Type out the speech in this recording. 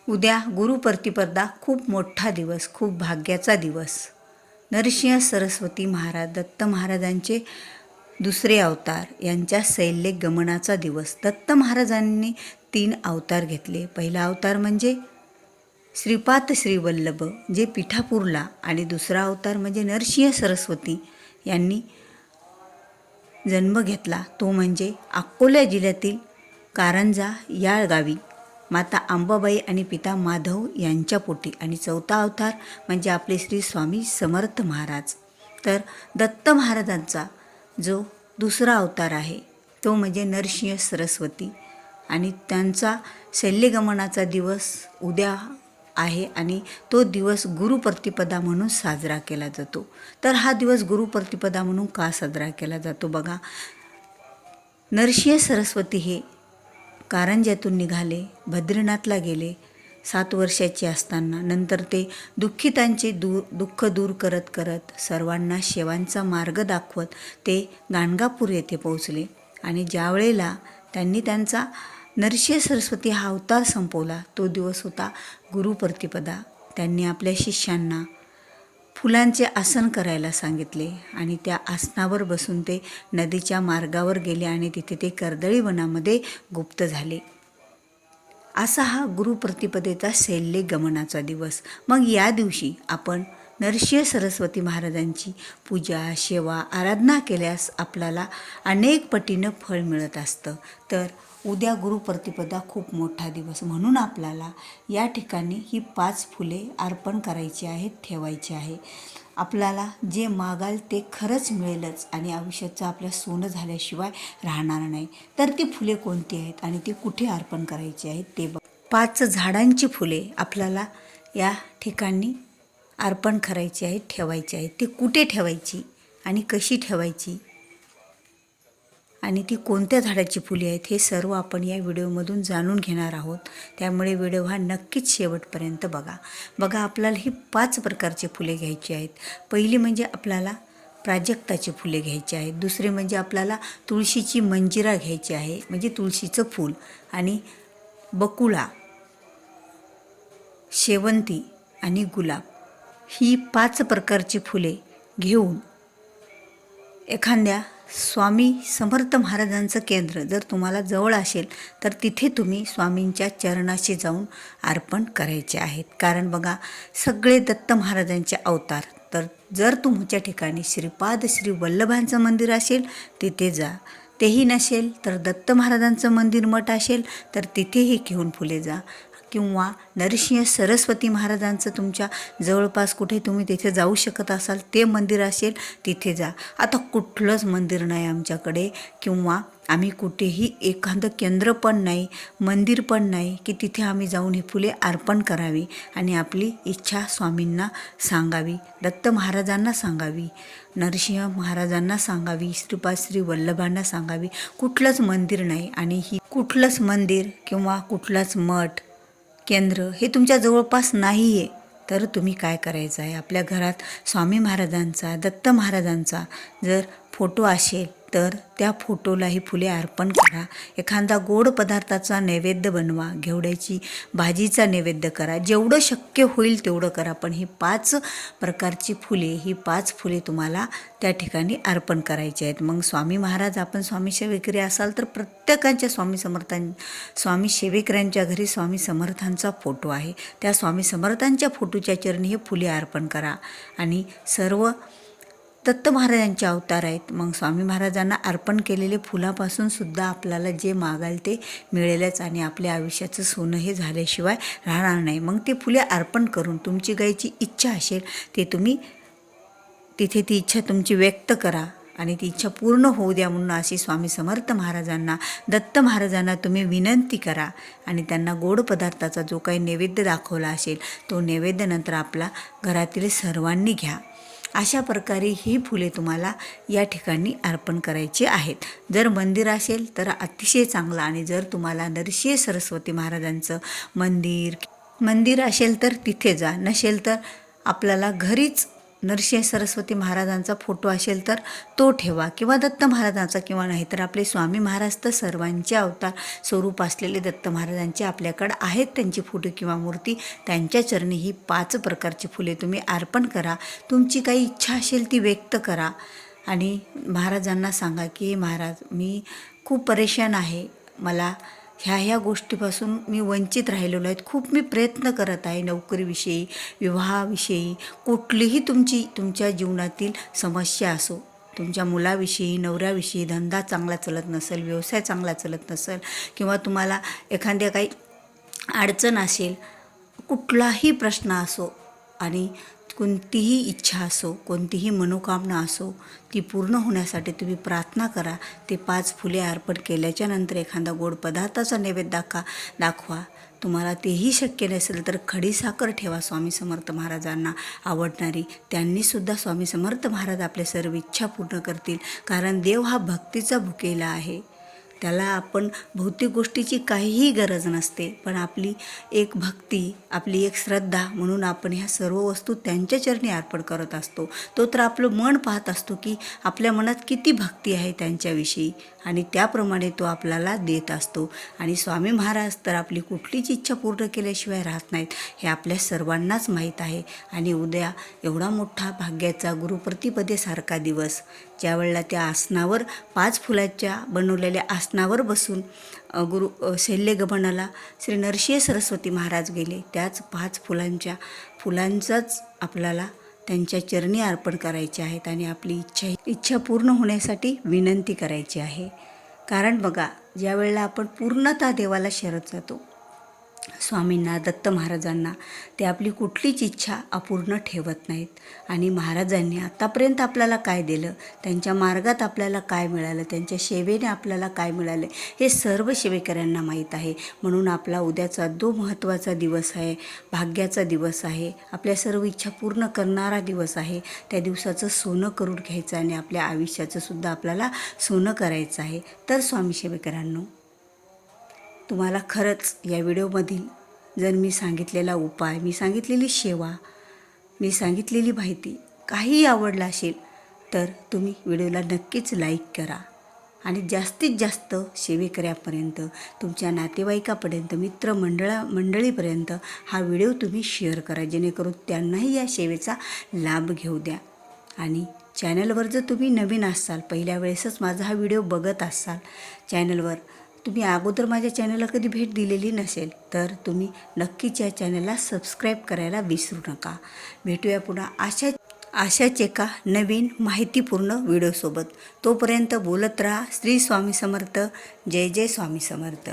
उद्या गुरुप्रतिपदा, खूप मोठा दिवस, खूप भाग्याचा दिवस. नरसिंह सरस्वती महाराज, दत्त महाराजांचे दुसरे अवतार यांच्या शैल्य गमनाचा दिवस. दत्त महाराजांनी 3 अवतार घेतले. पहिला अवतार म्हणजे श्रीपाद श्रीवल्लभ जे पिठापूरला, आणि दुसरा अवतार म्हणजे नरसिंह सरस्वती यांनी जन्म घेतला, तो म्हणजे अकोला जिल्ह्यातील कारंजा या गावी माता अंबाबाई आणि पिता माधव यांच्या पोटी. आणि चौथा अवतार म्हणजे आपले श्री स्वामी समर्थ महाराज. तर दत्त महाराजांचा जो दुसरा अवतार आहे तो म्हणजे नरसिंह सरस्वती, आणि त्यांचा शैल्यगमनाचा दिवस उद्या आहे, आणि तो दिवस गुरुप्रतिपदा म्हणून साजरा केला जातो. तर हा दिवस गुरुप्रतिपदा म्हणून का साजरा केला जातो बघा. नरसिंह सरस्वती हे कारंज्यातून निघाले, बद्रीनाथला गेले 7 वर्षाचे असताना. नंतर ते दुःखितांचे दुःख दूर करत करत, सर्वांना शेवांचा मार्ग दाखवत ते गाणगापूर येथे पोहोचले. आणि ज्या वेळेला त्यांनी त्यांचा नरसिंह सरस्वती हा अवतार संपवला, तो दिवस होता गुरुप्रतिपदा. त्यांनी आपल्या शिष्यांना फुलांचे आसन करायला सांगितले, आणि त्या आसनावर बसून ते नदीच्या मार्गावर गेले, आणि तिथे ते कर्दळी वनामध्ये गुप्त झाले. असा हा गुरुप्रतिपदेचा शैल्य गमनाचा दिवस. मग या दिवशी आपण नरसिंह सरस्वती महाराजांची पूजा, सेवा, आराधना केल्यास आपल्याला अनेक पटीनं फळ मिळत असतं. तर उद्या गुरुप्रतिपदा, खूप मोठा दिवस, म्हणून आपल्याला या ठिकाणी ही 5 फुले अर्पण करायची आहेत, ठेवायची आहे. आपल्याला जे मागाल ते खरंच मिळेलच, आणि आयुष्याचं आपल्या सोनं झाल्याशिवाय राहणार नाही. तर ती फुले कोणती आहेत आणि ती कुठे अर्पण करायची आहेत ते 5 झाडांची फुले आपल्याला या ठिकाणी अर्पण करायची आहेत, ठेवायची आहेत. ती कुठे ठेवायची आणि कशी ठेवायची आणि ती कोणत्या झाडाची फुले आहेत हे सर्व आपण या व्हिडिओमधून जाणून घेणार आहोत. त्यामुळे व्हिडिओ हा नक्कीच शेवटपर्यंत बघा. आपल्याला ही 5 प्रकारची फुले घ्यायची आहेत. पहिली म्हणजे आपल्याला प्राजक्ताची फुले घ्यायची आहेत. दुसरे म्हणजे आपल्याला तुळशीची मंजिरा घ्यायची आहे, म्हणजे तुळशीचं फूल. आणि बकुळा, शेवंती आणि गुलाब ही 5 प्रकारची फुले घेऊन एखाद्या स्वामी समर्थ महाराजांचं केंद्र जर तुम्हाला जवळ असेल तर तिथे तुम्ही स्वामींच्या चरणाशी जाऊन अर्पण करायचे आहेत. कारण बघा, सगळे दत्त महाराजांचे अवतार. तर जर तुमच्या ठिकाणी श्रीपाद श्री वल्लभांचं मंदिर असेल तिथे जा. तेही नसेल तर दत्त महाराजांचं मंदिर, मठ असेल तर तिथेही घेऊन फुले जा. किंवा नरसिंह सरस्वती महाराजांचं तुमच्या जवळपास कुठे तुम्ही तिथे जाऊ शकत असाल ते मंदिर असेल तिथे जा. आता कुठलंच मंदिर नाही आमच्याकडे, किंवा आम्ही कुठेही एखादं केंद्र पण नाही, मंदिर पण नाही की तिथे आम्ही जाऊन ही फुले अर्पण करावी आणि आपली इच्छा स्वामींना सांगावी, दत्त महाराजांना सांगावी, नरसिंह महाराजांना सांगावी, श्रीपाद श्री वल्लभांना सांगावी. कुठलंच मंदिर नाही. आणि ही कुठलंच मंदिर किंवा कुठलाच मठ, केंद्र हे तुमच्या जवळपास नाही आहे, तर तुम्ही काय करायचं आहे, आपल्या घरात स्वामी महाराजांचा, दत्त महाराजांचा जर फोटो असेल तर त्या फोटोला ही फुले अर्पण करा. एखादा गोड पदार्थाचा नैवेद्य बनवा, घेवड्याची भाजीचा नैवेद्य करा, जेवढं शक्य होईल तेवढं करा. पण ही 5 प्रकारची फुले, ही 5 फुले तुम्हाला त्या ठिकाणी अर्पण करायची आहेत. मग स्वामी महाराज, आपण स्वामी सेवेकरी असाल तर प्रत्येकाच्या स्वामी सेवेकऱ्यांच्या घरी स्वामी समर्थांचा फोटो आहे. त्या स्वामी समर्थांच्या फोटोच्या चरणी हे फुले अर्पण करा. आणि सर्व दत्त महाराजांचे अवतार आहेत. मग स्वामी महाराजांना अर्पण केलेले फुलापासून सुद्धा आपल्याला जे मागाल ते मिळेलच, आणि आपल्या आयुष्याचं सोनं हे झाल्याशिवाय राहणार नाही. मग ते फुले अर्पण करून तुमची गायची इच्छा असेल ते तुम्ही तिथे ती इच्छा तुमची व्यक्त करा, आणि ती इच्छा पूर्ण होऊ द्या म्हणून अशी स्वामी समर्थ महाराजांना, दत्त महाराजांना तुम्ही विनंती करा. आणि त्यांना गोड पदार्थाचा जो काही नैवेद्य दाखवला असेल तो नैवेद्य नंतर आपला घरातील सर्वांनी घ्या. अशा प्रकारे ही फुले तुम्हाला या ठिकाणी अर्पण करायची आहेत. जर मंदिर असेल तर अतिशय चांगलं, आणि जर तुम्हाला नरसिंह सरस्वती महाराजांचं मंदिर असेल तर तिथे जा. नसेल तर आपल्याला घरीच नरसिंह सरस्वती महाराजांचा फोटो असेल तर तो ठेवा, किंवा दत्त महाराजांचा, किंवा नाही तर आपले स्वामी महाराज तर सर्वांचे अवतार स्वरूप असलेले दत्त महाराजांचे आपल्याकडं आहेत त्यांची फोटो किंवा मूर्ती. त्यांच्या चरणी ही 5 प्रकारची फुले तुम्ही अर्पण करा. तुमची काही इच्छा असेल ती व्यक्त करा आणि महाराजांना सांगा की महाराज, मी खूप परेशान आहे, मला ह्या गोष्टीपासून मी वंचित राहिलेलो आहे, खूप मी प्रयत्न करत आहे नोकरीविषयी, विवाहाविषयी, कुठलीही तुमच्या जीवनातील समस्या असो, तुमच्या मुलाविषयी, नवऱ्याविषयी, धंदा चांगला चालत नसेल, व्यवसाय चांगला चालत नसेल, किंवा तुम्हाला एखाद्या काही अडचण असेल, कुठलाही प्रश्न असो आणि कोणतीही इच्छा असो, कोणतीही मनोकामना असो, ती पूर्ण होण्यासाठी तुम्ही प्रार्थना करा. ते 5 फुले अर्पण केल्याच्या नंतर एखादा गोड पदार्थाचा नैवेद्य दाखवा. तुम्हाला तेही शक्य नसेल तर खडीसाखर ठेवा स्वामी समर्थ महाराजांना आवडणारी. त्यांनीसुद्धा स्वामी समर्थ महाराज आपल्या सर्व इच्छा पूर्ण करतील, कारण देव हा भक्तीचा भुकेला आहे. त्याला आपण भौतिक गोष्टीची काहीही गरज नसते, पण आपली एक भक्ती, आपली एक श्रद्धा म्हणून आपण ह्या सर्व वस्तू त्यांच्या चरणी अर्पण करत असतो. तो तर आपलं मन पाहत असतो की आपल्या मनात किती भक्ती आहे त्यांच्याविषयी, आणि त्याप्रमाणे तो आपल्याला देत असतो. आणि स्वामी महाराज तर आपली कुठलीच इच्छा पूर्ण केल्याशिवाय राहत नाहीत, हे आपल्या सर्वांनाच माहीत आहे. आणि उद्या एवढा मोठा भाग्याचा गुरुप्रतिपदेसारखा दिवस, ज्यावेळेला त्या आसनावर 5 फुलाच्या बनवलेल्या आसनावर बसून शैल्यगमनाला श्री नरसिंह सरस्वती महाराज गेले, त्याच 5 फुलांचाच आपल्याला त्यांच्या चरणी अर्पण करायचे आहेत आणि आपली इच्छा पूर्ण होण्यासाठी विनंती करायची आहे. कारण बघा, ज्या वेळेला आपण पूर्णतः देवाला शरण जातो, स्वामींना, दत्त महाराजांना, ते आपली कुठलीच इच्छा अपूर्ण ठेवत नाहीत. आणि महाराजांनी आतापर्यंत आपल्याला काय दिलं, त्यांच्या मार्गात आपल्याला काय मिळालं, त्यांच्या सेवेने आपल्याला काय मिळालं, हे सर्व सेवेकऱ्यांना माहीत आहे. म्हणून आपला उद्याचा जो महत्त्वाचा दिवस आहे, भाग्याचा दिवस आहे, आपल्या सर्व इच्छा पूर्ण करणारा दिवस आहे, त्या दिवसाचं सोनं करून घ्यायचं आणि आपल्या आयुष्याचं सुद्धा आपल्याला सोनं करायचं आहे. तर स्वामी सेवेकरांनो, तुम्हाला खरंच या व्हिडिओमधील जर मी सांगितलेला उपाय, मी सांगितलेली सेवा, मी सांगितलेली माहिती काहीही आवडलं असेल तर तुम्ही व्हिडिओला नक्कीच लाईक करा आणि जास्तीत जास्त सेवेकऱ्यापर्यंत, तुमच्या नातेवाईकापर्यंत, मंडळीपर्यंत हा व्हिडिओ तुम्ही शेअर करा, जेणेकरून त्यांनाही या सेवेचा लाभ घेऊ द्या. आणि चॅनलवर जर तुम्ही नवीन असाल, पहिल्या वेळेसच माझा हा व्हिडिओ बघत असाल, चॅनलवर तुम्ही अगोदर माझ्या चॅनलला कधी भेट दिलेली नसेल तर तुम्ही नक्कीच या चॅनलला सबस्क्राईब करायला विसरू नका. भेटूया पुन्हा अशाच एका नवीन माहितीपूर्ण व्हिडिओसोबत. तोपर्यंत बोलत राहा. श्री स्वामी समर्थ. जय जय स्वामी समर्थ.